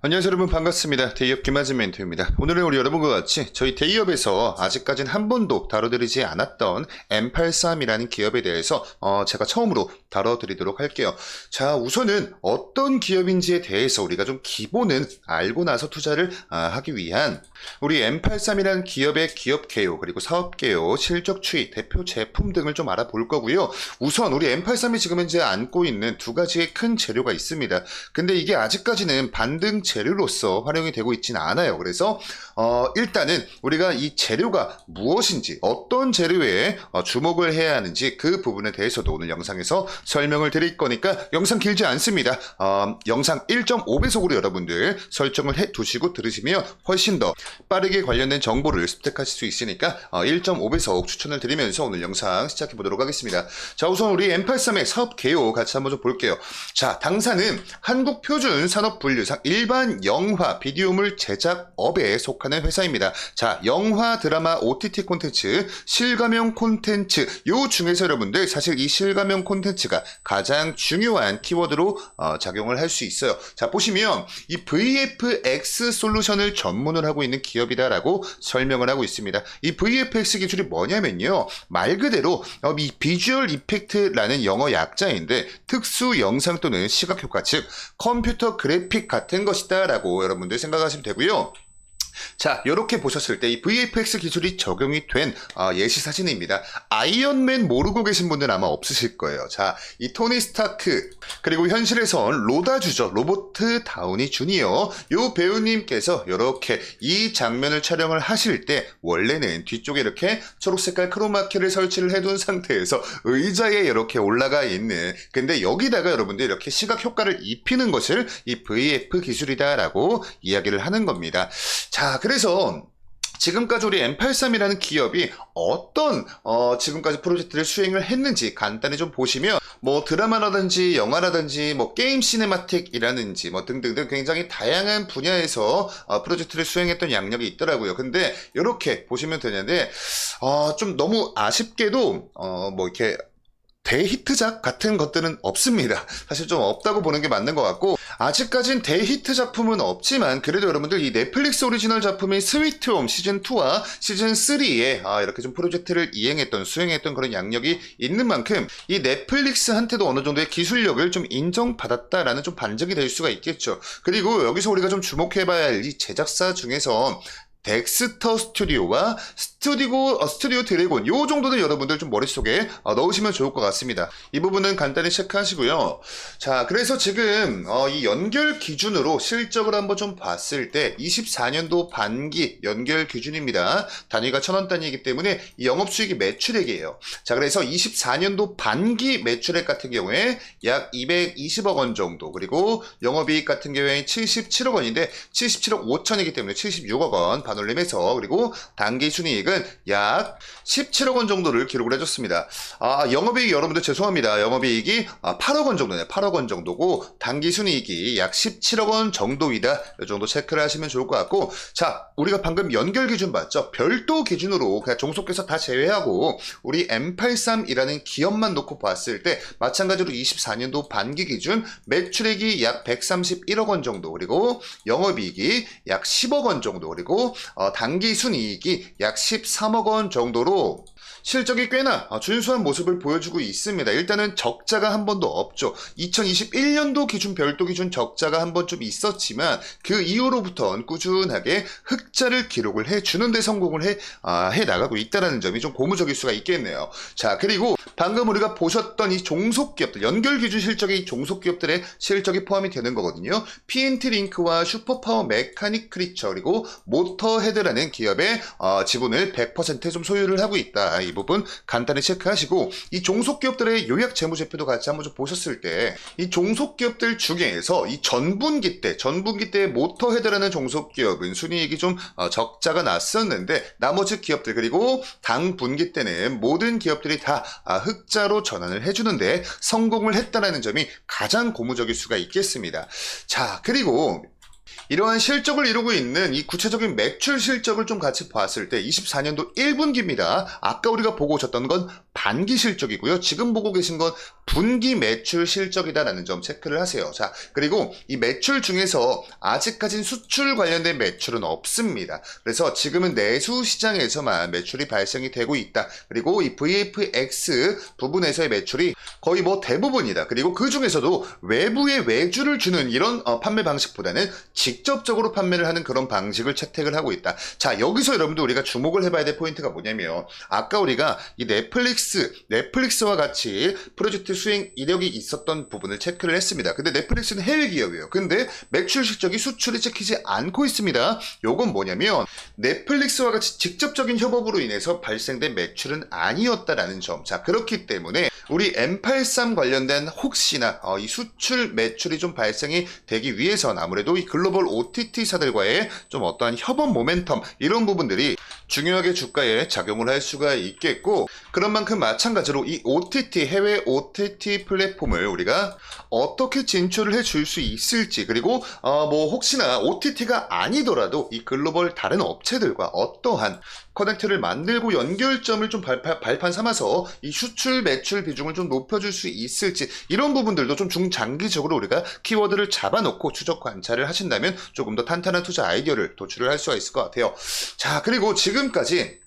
안녕하세요 여러분, 반갑습니다. 대기업 김하진 멘토입니다. 오늘은 우리 여러분과 같이 저희 대기업에서 아직까지는 한 번도 다뤄드리지 않았던 M83이라는 기업에 대해서 제가 처음으로 다뤄드리도록 할게요. 자, 우선은 어떤 기업인지에 대해서 우리가 좀 기본은 알고 나서 투자를 하기 위한 우리 M83이라는 기업의 기업 개요, 그리고 사업 개요, 실적 추이, 대표 제품 등을 좀 알아볼 거고요. 우선 우리 M83이 지금 현재 안고 있는 두 가지의 큰 재료가 있습니다. 근데 이게 아직까지는 반등 재료로서 활용이 되고 있지는 않아요. 그래서 일단은 우리가 이 재료가 무엇인지, 어떤 재료에 주목을 해야 하는지 그 부분에 대해서도 오늘 영상에서 설명을 드릴 거니까 영상 길지 않습니다. 영상 1.5배속으로 여러분들 설정을 해 두시고 들으시면 훨씬 더 빠르게 관련된 정보를 습득하실 수 있으니까 1.5배속 추천을 드리면서 오늘 영상 시작해 보도록 하겠습니다. 자, 우선 우리 M83의 사업 개요 같이 한번 좀 볼게요. 자, 당사는 한국표준산업분류상 일반 영화, 비디오물 제작업에 속하는 회사입니다. 자, 영화, 드라마, OTT 콘텐츠, 실감형 콘텐츠, 요 중에서 여러분들 사실 이 실감형 콘텐츠가 가장 중요한 키워드로 작용을 할 수 있어요. 자, 보시면 이 VFX 솔루션을 전문을 하고 있는 기업이다라고 설명을 하고 있습니다. 이 VFX 기술이 뭐냐면요, 말 그대로 이 비주얼 이펙트라는 영어 약자인데 특수 영상 또는 시각 효과, 즉 컴퓨터 그래픽 같은 것이다 라고 여러분들 생각하시면 되고요. 자, 이렇게 보셨을 때 이 VFX 기술이 적용이 된 예시 사진입니다. 아이언맨 모르고 계신 분들은 아마 없으실 거예요. 자, 이 토니 스타크, 그리고 현실에선 로다주죠, 로버트 다우니 주니어, 요 배우님께서 이렇게 이 장면을 촬영을 하실 때 원래는 뒤쪽에 이렇게 초록색깔 크로마키를 설치를 해둔 상태에서 의자에 이렇게 올라가 있는, 근데 여기다가 여러분들 이렇게 시각 효과를 입히는 것을 이 VF 기술이다라고 이야기를 하는 겁니다. 자, 그래서 지금까지 우리 M83이라는 기업이 어떤 지금까지 프로젝트를 수행을 했는지 간단히 좀 보시면 뭐 드라마라든지 영화라든지 뭐 게임 시네마틱이라든지 뭐 등등등 굉장히 다양한 분야에서 프로젝트를 수행했던 양력이 있더라고요. 근데 이렇게 보시면 되는데 좀 너무 아쉽게도 뭐 이렇게 대히트작 같은 것들은 없습니다. 사실 좀 없다고 보는 게 맞는 것 같고, 아직까진 대히트 작품은 없지만 그래도 여러분들 이 넷플릭스 오리지널 작품인 스위트홈 시즌2와 시즌3에 이렇게 좀 프로젝트를 수행했던 그런 양력이 있는 만큼 이 넷플릭스한테도 어느 정도의 기술력을 좀 인정받았다라는 좀 반증이 될 수가 있겠죠. 그리고 여기서 우리가 좀 주목해봐야 할 이 제작사 중에서 덱스터 스튜디오와 스튜디오 드래곤, 요 정도는 여러분들 좀 머릿속에 넣으시면 좋을 것 같습니다. 이 부분은 간단히 체크하시고요. 자, 그래서 지금 이 연결 기준으로 실적을 한번 좀 봤을 때 24년도 반기 연결 기준입니다. 단위가 1000원 단위이기 때문에 이 영업수익이 매출액이에요. 자, 그래서 24년도 반기 매출액 같은 경우에 약 220억 원 정도, 그리고 영업이익 같은 경우에 77억 원인데 77억 5천이기 때문에 76억 원 반올림해서, 그리고 단기 순이익은 약 17억 원 정도를 기록을 해줬습니다. 영업이익이 여러분들 죄송합니다. 영업이익이 8억 원 정도네요. 8억 원 정도고 단기 순이익이 약 17억 원 정도이다. 이 정도 체크를 하시면 좋을 것 같고, 자, 우리가 방금 연결 기준 봤죠? 별도 기준으로 그냥 종속회사 다 제외하고 우리 M83이라는 기업만 놓고 봤을 때 마찬가지로 24년도 반기 기준 매출액이 약 131억 원 정도, 그리고 영업이익이 약 10억 원 정도, 그리고 단기 순이익이 약 13억 원 정도로 실적이 꽤나 준수한 모습을 보여주고 있습니다. 일단은 적자가 한 번도 없죠. 2021년도 기준 별도 기준 적자가 한 번쯤 있었지만 그 이후로부터는 꾸준하게 흑자를 기록을 해주는 데 성공을 해 나가고 있다는 점이 좀 고무적일 수가 있겠네요. 자, 그리고 방금 우리가 보셨던 이 종속기업들, 연결 기준 실적이 종속기업들의 실적이 포함이 되는 거거든요. PNT 링크와 슈퍼파워 메카닉 크리처, 그리고 모터헤드라는 기업의 지분을 100% 좀 소유를 하고 있다. 이 부분 간단히 체크하시고, 이 종속기업들의 요약 재무제표도 같이 한번 좀 보셨을 때 이 종속기업들 중에서 이 전분기 때 모터헤드라는 종속기업은 순이익이 좀 적자가 났었는데 나머지 기업들, 그리고 당분기 때는 모든 기업들이 다 흑자로 전환을 해주는데 성공을 했다는 점이 가장 고무적일 수가 있겠습니다. 자, 그리고 이러한 실적을 이루고 있는 이 구체적인 매출 실적을 좀 같이 봤을 때 24년도 1분기입니다. 아까 우리가 보고 오셨던 건 반기 실적이고요. 지금 보고 계신 건 분기 매출 실적이다라는 점 체크를 하세요. 자, 그리고 이 매출 중에서 아직까진 수출 관련된 매출은 없습니다. 그래서 지금은 내수 시장에서만 매출이 발생이 되고 있다. 그리고 이 VFX 부분에서의 매출이 거의 뭐 대부분이다. 그리고 그 중에서도 외부에 외주를 주는 이런 판매 방식보다는 직접적으로 판매를 하는 그런 방식을 채택을 하고 있다. 자, 여기서 여러분들 우리가 주목을 해봐야 될 포인트가 뭐냐면 아까 우리가 이 넷플릭스와 같이 프로젝트 수행 이력이 있었던 부분을 체크를 했습니다. 근데 넷플릭스는 해외 기업이에요. 근데 매출 실적이 수출이 찍히지 않고 있습니다. 요건 뭐냐면 넷플릭스와 같이 직접적인 협업으로 인해서 발생된 매출은 아니었다라는 점. 자, 그렇기 때문에 우리 M83 관련된 혹시나 이 수출 매출이 좀 발생이 되기 위해서는 아무래도 이 글로벌 OTT사들과의 좀 어떠한 협업 모멘텀 이런 부분들이 중요하게 주가에 작용을 할 수가 있겠고, 그런 만큼 마찬가지로 이 OTT, 해외 OTT 플랫폼을 우리가 어떻게 진출을 해줄 수 있을지, 그리고 뭐 혹시나 OTT가 아니더라도 이 글로벌 다른 업체들과 어떠한 커넥트를 만들고 연결점을 좀 발판 삼아서 이 수출 매출 비중을 좀 높여줄 수 있을지, 이런 부분들도 좀 중장기적으로 우리가 키워드를 잡아놓고 추적 관찰을 하신다면 조금 더 탄탄한 투자 아이디어를 도출을 할 수가 있을 것 같아요. 자, 그리고 지금까지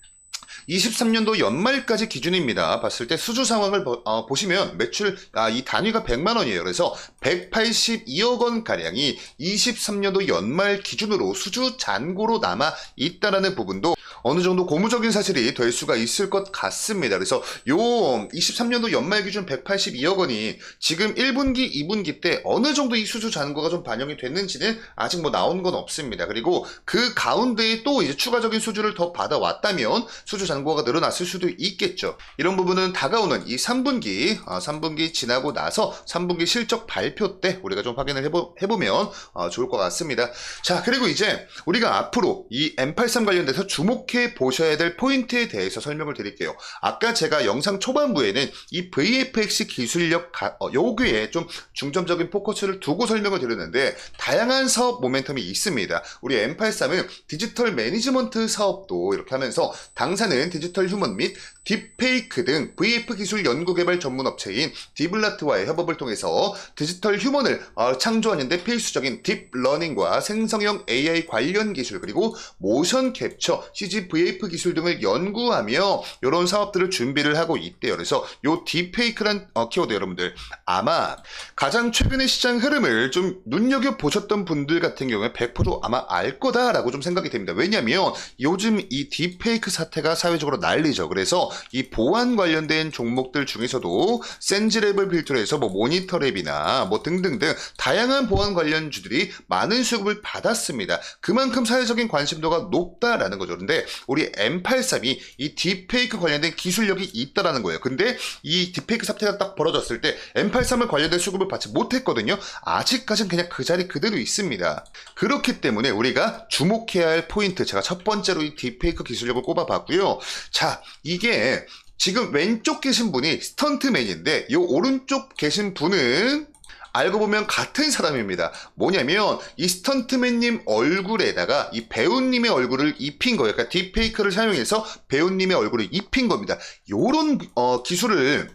23년도 연말까지 기준입니다. 봤을 때 수주 상황을 보시면 매출 이 단위가 100만 원이에요. 그래서 182억 원 가량이 23년도 연말 기준으로 수주 잔고로 남아 있다라는 부분도 어느 정도 고무적인 사실이 될 수가 있을 것 같습니다. 그래서 요 23년도 연말 기준 182억 원이 지금 1분기, 2분기 때 어느 정도 이 수주 잔고가 좀 반영이 됐는지는 아직 뭐 나온 건 없습니다. 그리고 그 가운데에 또 이제 추가적인 수주를 더 받아왔다면 수주 잔고가 늘어났을 수도 있겠죠. 이런 부분은 다가오는 이 3분기 지나고 나서 3분기 실적 발표 때 우리가 좀 확인을 해보면 좋을 것 같습니다. 자, 그리고 이제 우리가 앞으로 이 M83 관련돼서 주목해 보셔야 될 포인트에 대해서 설명을 드릴게요. 아까 제가 영상 초반부에는 이 VFX 기술력 요기에 좀 중점적인 포커스를 두고 설명을 드렸는데, 다양한 사업 모멘텀이 있습니다. 우리 M83은 디지털 매니지먼트 사업도 이렇게 하면서 당사는 디지털 휴먼 및 딥페이크 등 VF 기술 연구개발 전문 업체인 디블라트와의 협업을 통해서 디지털 휴먼을 창조하는 데 필수적인 딥러닝과 생성형 AI 관련 기술, 그리고 모션 캡처, CG VF 기술 등을 연구하며 이런 사업들을 준비를 하고 있대요. 그래서 요 딥페이크란 키워드 여러분들 아마 가장 최근의 시장 흐름을 좀 눈여겨보셨던 분들 같은 경우에 100% 아마 알 거다라고 좀 생각이 됩니다. 왜냐면 요즘 이 딥페이크 사태가 사회적으로 난리죠. 그래서 이 보안 관련된 종목들 중에서도 센지랩을 필두로 해서 뭐 모니터랩이나 뭐 등등등 다양한 보안 관련주들이 많은 수급을 받았습니다. 그만큼 사회적인 관심도가 높다라는 거죠. 근데 우리 M83이 이 딥페이크 관련된 기술력이 있다라는 거예요. 근데 이 딥페이크 사태가 딱 벌어졌을 때 M83을 관련된 수급을 받지 못했거든요. 아직까지는 그냥 그 자리 그대로 있습니다. 그렇기 때문에 우리가 주목해야 할 포인트, 제가 첫 번째로 이 딥페이크 기술력을 꼽아봤고요. 자, 이게 지금 왼쪽 계신 분이 스턴트맨인데 이 오른쪽 계신 분은 알고 보면 같은 사람입니다. 뭐냐면 이 스턴트맨님 얼굴에다가 이 배우님의 얼굴을 입힌 거예요. 그러니까 딥페이크를 사용해서 배우님의 얼굴을 입힌 겁니다. 요런 기술을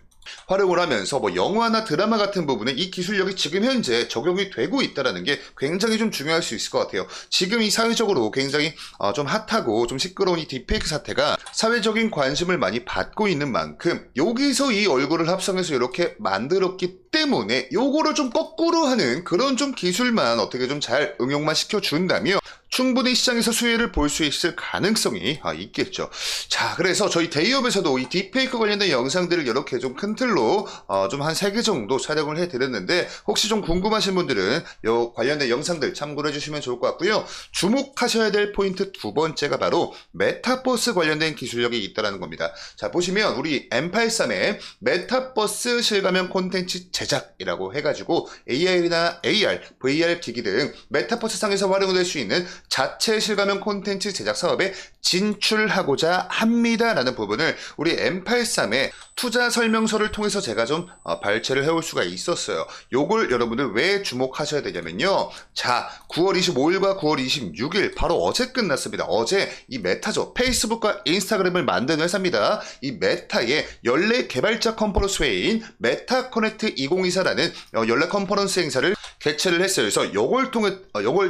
활용을 하면서 뭐 영화나 드라마 같은 부분에 이 기술력이 지금 현재 적용이 되고 있다는 게 굉장히 좀 중요할 수 있을 것 같아요. 지금 이 사회적으로 굉장히 좀 핫하고 좀 시끄러운 이 딥페이크 사태가 사회적인 관심을 많이 받고 있는 만큼 여기서 이 얼굴을 합성해서 이렇게 만들었기 때문에 요거를 좀 거꾸로 하는 그런 좀 기술만 어떻게 좀 잘 응용만 시켜준다면 충분히 시장에서 수혜를 볼 수 있을 가능성이 있겠죠. 자, 그래서 저희 데이업에서도 이 딥페이크 관련된 영상들을 이렇게 좀 큰 틀로 좀 한 3개 정도 촬영을 해드렸는데, 혹시 좀 궁금하신 분들은 요 관련된 영상들 참고를 해주시면 좋을 것 같고요. 주목하셔야 될 포인트 두 번째가 바로 메타버스 관련된 기술력이 있다는 겁니다. 자, 보시면 우리 M83의 메타버스 실가면 콘텐츠 제작이라고 해가지고 AR이나 AR, VR 기기 등 메타버스 상에서 활용될 수 있는 자체 실가면 콘텐츠 제작 사업에 진출하고자 합니다라는 부분을 우리 M83의 투자 설명서를 요거를 통해서 제가 좀 발췌를 해올 수가 있었어요. 요걸 여러분들 왜 주목하셔야 되냐면요. 자, 9월 25일과 9월 26일 바로 어제 끝났습니다. 어제 이 메타죠. 페이스북과 인스타그램을 만든 회사입니다. 이 메타의 연례 개발자 컨퍼런스 회의인 메타 커넥트 2024라는 연례 컨퍼런스 행사를 개최를 했어요. 그래서 요걸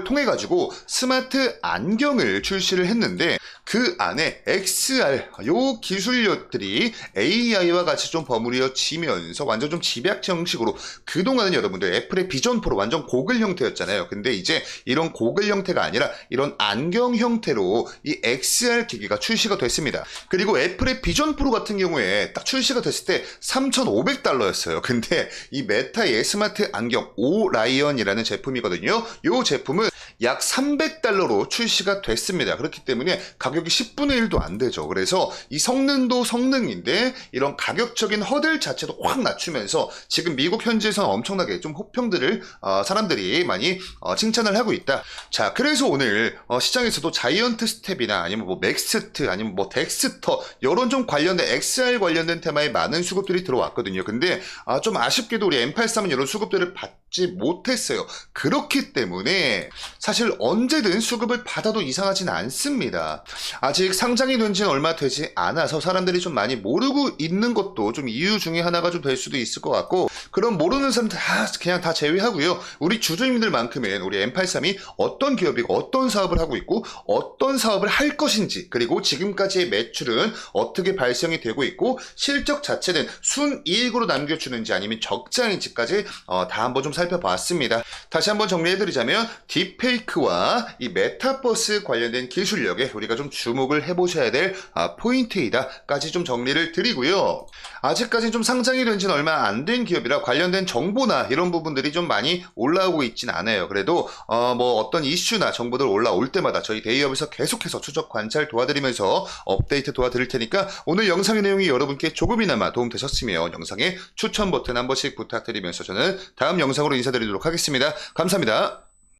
통해 가지고 스마트 안경을 출시를 했는데 그 안에 XR 요 기술력들이 AI와 같이 좀 버무려지면서 완전 좀 집약 형식으로, 그동안은 여러분들 애플의 비전 프로 완전 고글 형태였잖아요. 근데 이제 이런 고글 형태가 아니라 이런 안경 형태로 이 XR 기기가 출시가 됐습니다. 그리고 애플의 비전 프로 같은 경우에 딱 출시가 됐을 때 $3,500였어요. 근데 이 메타의 스마트 안경 오라이언이라는 제품이거든요. 이 제품은 약 $300로 출시가 됐습니다. 그렇기 때문에 가격이 10분의 1도 안 되죠. 그래서 이 성능도 성능인데 이런 가격적인 허들 자체도 확 낮추면서 지금 미국 현지에서는 엄청나게 좀 호평들을 사람들이 많이 칭찬을 하고 있다. 자, 그래서 오늘 시장에서도 자이언트 스텝이나 아니면 뭐 맥스트 아니면 뭐 덱스터 이런 좀 관련된 XR 관련된 테마에 많은 수급들이 들어왔거든요. 근데 좀 아쉽게도 우리 M83은 이런 수급들을 받지 못했어요. 그렇기 때문에 사실 언제든 수급을 받아도 이상하진 않습니다. 아직 상장이 된 지는 얼마 되지 않아서 사람들이 좀 많이 모르고 있는 것도 좀 이유 중에 하나가 좀 될 수도 있을 것 같고, 그럼 모르는 사람 그냥 다 제외하고요. 우리 주주님들만큼은 우리 M83이 어떤 기업이고 어떤 사업을 하고 있고 어떤 사업을 할 것인지, 그리고 지금까지의 매출은 어떻게 발생이 되고 있고 실적 자체는 순이익으로 남겨주는지 아니면 적자인지까지 다 한번 좀 살펴봤습니다. 다시 한번 정리해드리자면 딥페이크와 이 메타버스 관련된 기술력에 우리가 좀 주목을 해보셔야 될 포인트이다까지 좀 정리를 드리고요. 아직까지 좀 상장이 된 지는 얼마 안 된 기업이라 관련된 정보나 이런 부분들이 좀 많이 올라오고 있진 않아요. 그래도 뭐 어떤 이슈나 정보들 올라올 때마다 저희 데이업에서 계속해서 추적 관찰 도와드리면서 업데이트 도와드릴 테니까 오늘 영상의 내용이 여러분께 조금이나마 도움되셨으면 영상에 추천 버튼 한 번씩 부탁드리면서 저는 다음 영상으로 인사드리도록 하겠습니다. 감사합니다.